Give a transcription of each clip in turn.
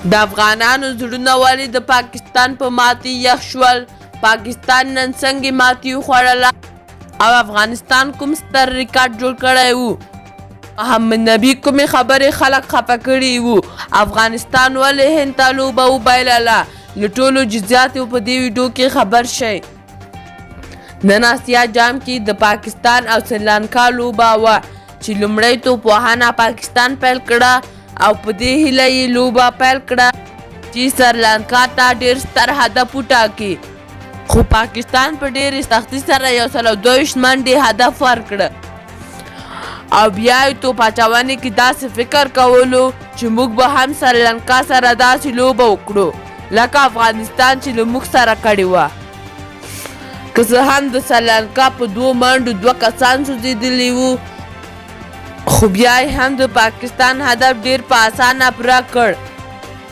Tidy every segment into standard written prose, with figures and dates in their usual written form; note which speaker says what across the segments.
Speaker 1: د افغانانو زړونه ولې د پاکستان په ماتې یخ شول؟ پاکستان نن څنګه ماتې وخوړله او افغانستان کوم ستر ریکارډ جوړ کړی وو؟ محمد نبي کومې خبرې خلک خفه کړي وو؟ افغانستان ولې هند ته لوبه وبایلله؟ له ټولو جزیاتو په دې ویډیو کې خبر شئ. نن اسیا جام کې د پاکستان او سریلانکا لوبه وه چې لومړی توپوهانه پاکستان پیل کړه او په دې هیله یې لوبه پیل کړه چې سریلانکا ته ډېر ستر هدف وټاکي، خو پاکستان په ډېرې سختۍ سره 122 منډې هدف ورکړه او بیا یې توپ اچونې کې داسې فکر کولو چې موږ به هم سریلانکا سره داسې لوبه وکړو لکه افغانستان چې له موږ سره کړې وه. که څه هم د سریلانکا په 2 منډو 2 کسان سوځېدلي وو، خو بیا یې هم د پاکستان هدف ډېر په اسانه پوره کړ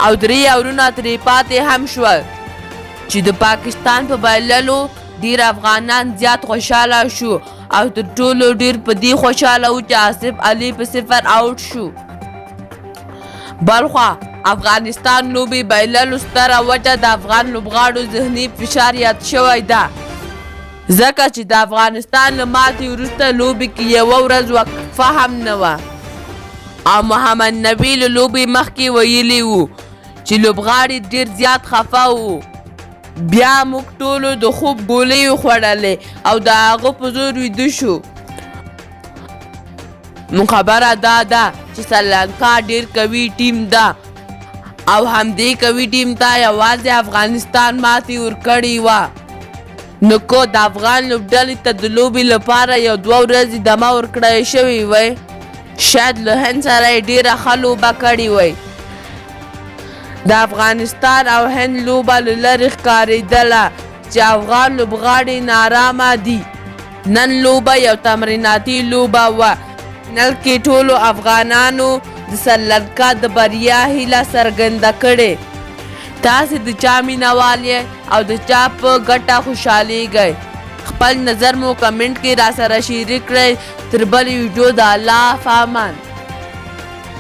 Speaker 1: او 3 اورونه ترې پاتې هم شول چې د پاکستان په بایللو ډېر افغانان زیات خوشحاله شو او تر ټولو ډېر په دې خوشحاله وو چې آصف علي په 0 آوټ شو. بلخوا افغانستان لوبې بایللو ستره وجه د افغان لوبغاړو ذهني فشار یاد شوی ده، ځکه چې د افغانستان له ماتې وروسته لوبې کې یوه ورځ وقفه هم نه وه او محمد نبي له لوبې مخکې ویلي وو چې لوبغاړي ډېر زیات خفه وو. بیا موږ ټولو د خوب ګولۍ وخوړلې او د هغه په زور ویده شو. نو خبره دا ده چې سریلانکا ډېر قوي ټیم ده او همدې قوي ټیم ته یوازې افغانستان ماتې ورکړې وه. نو که د افغان لوبډلې ته د لوبې لپاره 1-2 ورځې دمه ورکړی شوې وی، شاید له هند سره یې ډېره ښه لوبه کړې وی. د افغانستان او هند لوبه له لرې ښکارېدله چې افغان لوبغاړي نارامه دي. نن لوبه یو تمریناتي لوبه وه. فینل کې ټولو افغانانو د سریلانکا د بریا هیله څرګنده کړې. تاسې د چا مینهوال یې او د چا په ګټه خوشحالیږئ؟ خپل نظر مو کمنټ کې راسره شریک کړئ. تر بلې ویډیو د الله په امان.